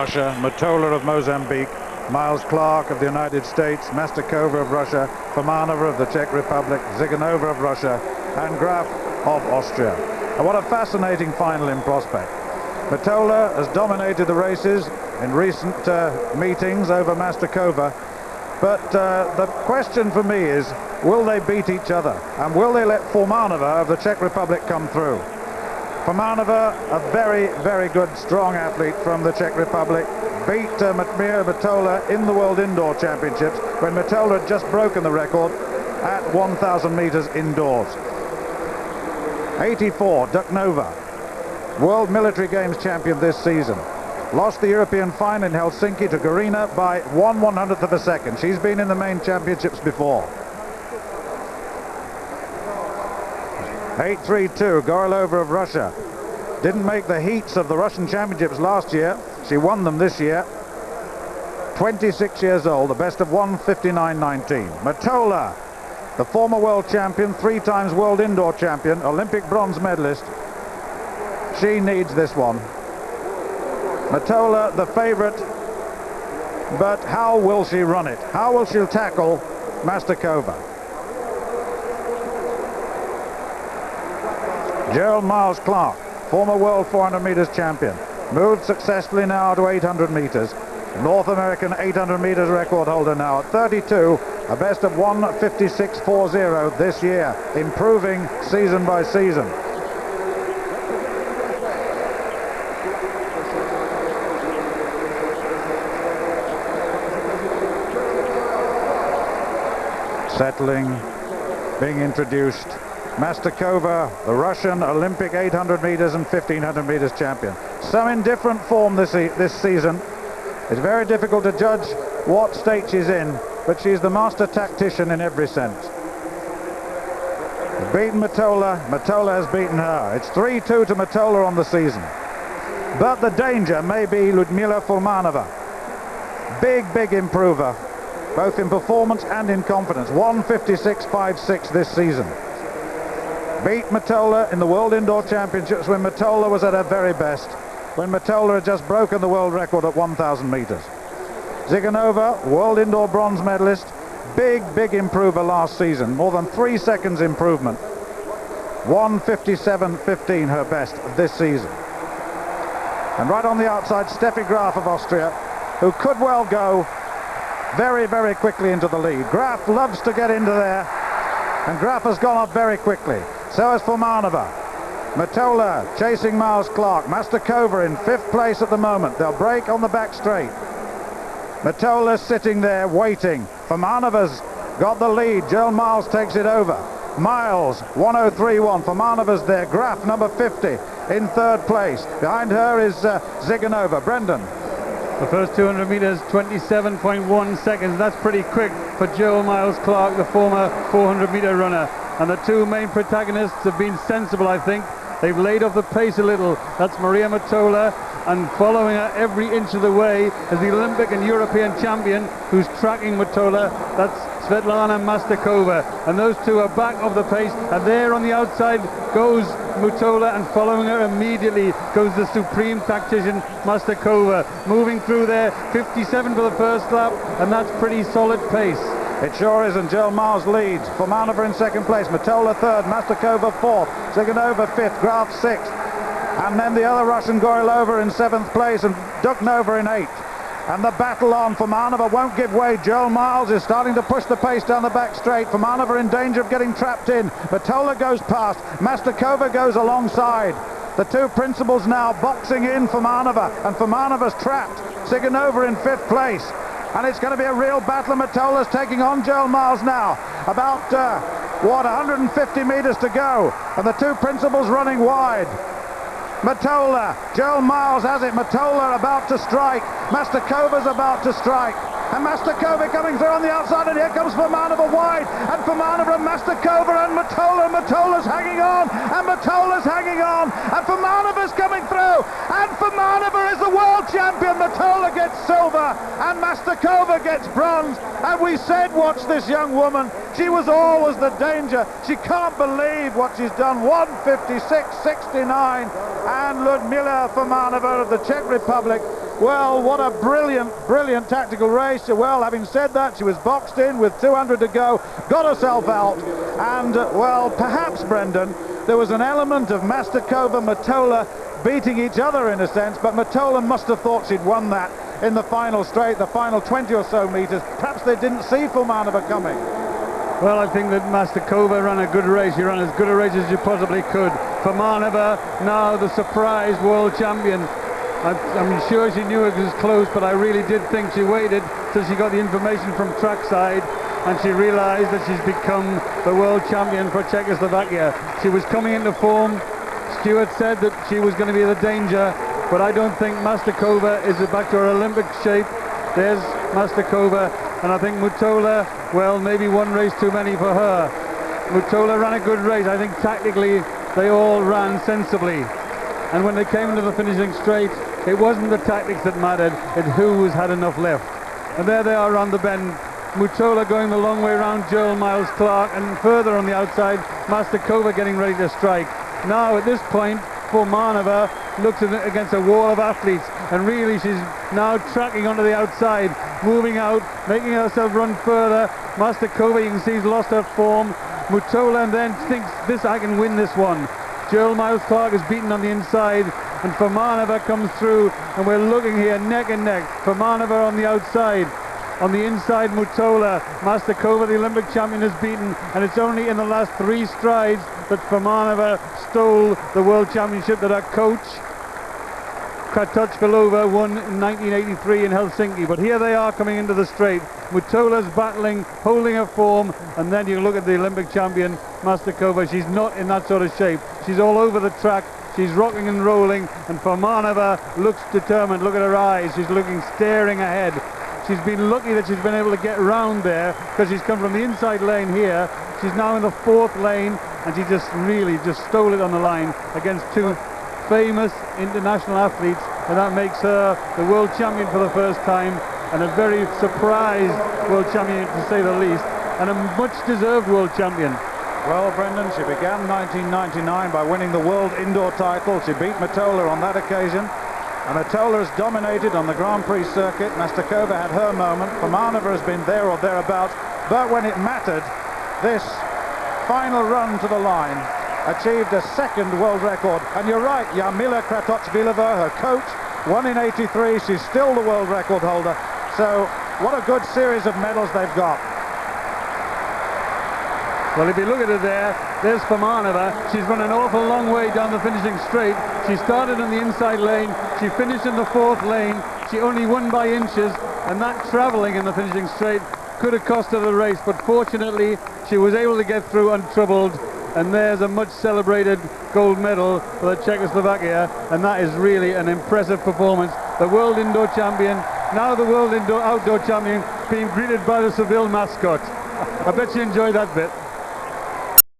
Russia, Mutola of Mozambique, Miles Clark of the United States, Masterkova of Russia, Formanova of the Czech Republic, Ziganova of Russia, and Graf of Austria. And what a fascinating final in prospect. Mutola has dominated the races in recent meetings over Masterkova, but the question for me is, will they beat each other? And will they let Formanova of the Czech Republic come through? Formanova, a very, very good, strong athlete from the Czech Republic, beat Mutola in the World Indoor Championships when Mutola had just broken the record at 1,000 meters indoors. 84, Duknova, World Military Games champion this season. Lost the European final in Helsinki to Garina by 1/100th of a second. She's been in the main championships before. 8-3-2, Gorilova of Russia. Didn't make the heats of the Russian championships last year. She won them this year. 26 years old, the best of 1:59.19. Mutola, the former world champion, 3 times world indoor champion, Olympic bronze medalist. She needs this one. Mutola, the favorite, but how will she run it? How will she tackle Masterkova? Gerald Miles Clark, former world 400 meters champion, moved successfully now to 800 meters. North American 800 meters record holder now at 32, a best of 1:56.40 this year, improving season by season. Settling, being introduced. Masterkova, the Russian Olympic 800 meters and 1500 meters champion. So in different form this season. It's very difficult to judge what state she's in, but she's the master tactician in every sense. Beaten Mutola, Mutola has beaten her. It's 3-2 to Mutola on the season. But the danger may be Ludmila Formanova. Big, big improver, both in performance and in confidence. 1:56.56 this season. Beat Mutola in the World Indoor Championships when Mutola was at her very best, when Mutola had just broken the world record at 1,000 meters. Ziganova, World Indoor bronze medalist, big, big improver last season, more than 3 seconds improvement. 1:57.15 her best this season. And right on the outside, Steffi Graf of Austria, who could well go very, very quickly into the lead. Graf loves to get into there, and Graf has gone off very quickly. So has Formanova. Mutola chasing Miles Clark. Masterkova in 5th place at the moment. They'll break on the back straight. Mutola sitting there waiting. Formanova's got the lead. Gerald Miles takes it over. Miles 1:03.1. Formanova's there. Graf number 50 in 3rd place. Behind her is Ziganova. Brendan. The first 200 meters, 27.1 seconds. That's pretty quick for Gerald Miles Clark, the former 400 meter runner. And the two main protagonists have been sensible, I think. They've laid off the pace a little. That's Maria Mutola, and following her every inch of the way is the Olympic and European champion who's tracking Mutola. That's Svetlana Masterkova. And those two are back of the pace. And there on the outside goes Mutola, and following her immediately goes the supreme tactician Masterkova. Moving through there, 57 for the first lap, and that's pretty solid pace. It sure is, and Gerald Miles leads. Formanova in 2nd place, Mutola 3rd, Masterkova 4th, Ziganova 5th, Graf 6th. And then the other Russian, Gorilova, in 7th place, and Duknova in 8th. And the battle on. Formanova won't give way. Gerald Miles is starting to push the pace down the back straight. Formanova in danger of getting trapped in. Mutola goes past. Masterkova goes alongside. The two principals now boxing in Formanova, and Formanova's trapped. Ziganova in 5th place. And it's going to be a real battle. Mutola's taking on Gerald Miles now. About, 150 meters to go. And the two principals running wide. Mutola, Gerald Miles has it. Mutola about to strike. Masterkova's about to strike. And Masterkova coming through on the outside, and here comes Formanova wide. And Formanova and Masterkova and Mutola. Mutola's hanging on, and Mutola's hanging on. And Formanova's coming through. And Formanova is the world champion. Mutola gets silver, and Masterkova gets bronze. And we said, watch this young woman. She was always the danger. She can't believe what she's done. 1:56.69. And Ludmila Formanova of the Czech Republic Well, what a brilliant tactical race. Well, having said that, she was boxed in with 200 to go, got herself out, and, well, perhaps, Brendan, there was an element of Masterkova, Mutola beating each other in a sense, but Mutola must have thought she'd won that in the final straight, the final 20 or so meters. Perhaps they didn't see Formanova coming. Well, I think that Masterkova ran a good race. She ran as good a race as you possibly could. Formanova, now the surprise world champion. I'm sure she knew it was close, but I really did think she waited till she got the information from trackside and she realized that she's become the world champion for Czechoslovakia. She was coming into form. Stewart said that she was going to be the danger, but I don't think Masterkova is back to her Olympic shape. There's Masterkova, and I think Mutola, well, maybe one race too many for her. Mutola ran a good race. I think tactically they all ran sensibly. And when they came into the finishing straight, it wasn't the tactics that mattered, it's who's had enough left. And there they are on the bend. Mutola going the long way around Joel Miles Clark, and further on the outside, Masterkova getting ready to strike. Now at this point, Formanova looks against a wall of athletes, and really she's now tracking onto the outside, moving out, making herself run further. Masterkova, you can see, has lost her form. Mutola and then thinks, I can win this one. Joel Miles Clark is beaten on the inside, and Formanova comes through, and we're looking here neck and neck. Formanova on the outside. On the inside, Mutola. Masterkova, the Olympic champion, is beaten, and it's only in the last 3 strides that Formanova stole the world championship that her coach, Kratochvilova, won in 1983 in Helsinki. But here they are coming into the straight. Mutola's battling, holding her form, and then you look at the Olympic champion, Masterkova. She's not in that sort of shape. She's all over the track. She's rocking and rolling, and Formanova looks determined. Look at her eyes. She's looking, staring ahead. She's been lucky that she's been able to get round there, because she's come from the inside lane here. She's now in the 4th lane, and she really stole it on the line against 2 famous international athletes, and that makes her the world champion for the first time, and a very surprised world champion to say the least, and a much deserved world champion. Well, Brendan, she began 1999 by winning the world indoor title. She beat Mutola on that occasion. And Mutola has dominated on the Grand Prix circuit. Masterkova had her moment. Formanova has been there or thereabouts. But when it mattered, this final run to the line achieved a 2nd world record. And you're right, Ludmila Kratochvilova, her coach, won in 83. She's still the world record holder. So what a good series of medals they've got. Well, if you look at it there's Formanova. She's run an awful long way down the finishing straight. She started in the inside lane. She finished in the 4th lane. She only won by inches, and that travelling in the finishing straight could have cost her the race. But fortunately, she was able to get through untroubled. And there's a much celebrated gold medal for the Czechoslovakia, and that is really an impressive performance. The world indoor champion, now the world outdoor champion, being greeted by the Seville mascot. I bet you enjoyed that bit.